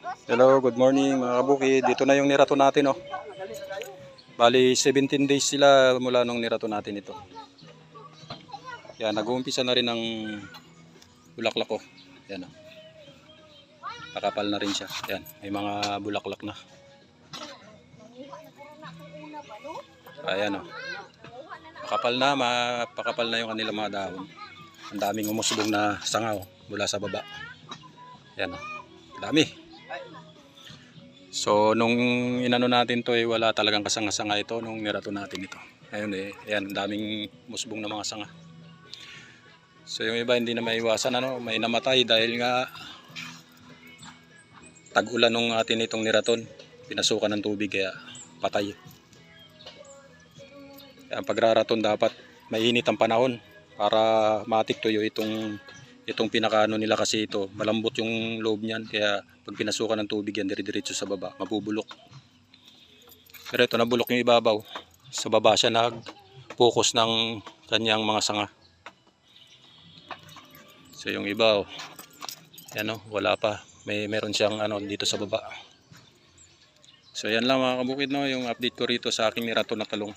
Hello, good morning mga kabukid. Dito na yung nirato natin, oh. Bali 17 days sila mula nung nirato natin ito. Yan, nag-uumpisa na rin ng bulaklak, oh. Yan, oh. Nakapal na rin siya. Yan, may mga bulaklak na. Ayan, oh. Pakapal na yung kanilang mga dahon. Ang daming umusbong na sanga, oh, mula sa baba. Yan, oh. Dami. So nung inano natin to wala talagang kasanga-sanga ito nung nirato natin ito. Ayun ayan, daming musbong na mga sanga. So yung iba hindi na maiwasan may namatay dahil nga tag-ulan nung atin itong niraton. Pinasukan ng tubig kaya patay. Kaya pagraraton dapat mainit ang panahon para matik tuyo itong pinakaano nila kasi ito, malambot yung loob niyan kaya pag pinasukan ng tubig yan dire-diretso sa baba, mabubulok. Pero ito nabulok yung ibabaw. Sa baba siya nag-focus ng kanyang mga sanga. So yung iba yan wala pa. Meron siyang dito sa baba. So yan lang mga kabukid yung update ko rito sa aking nirato na talong.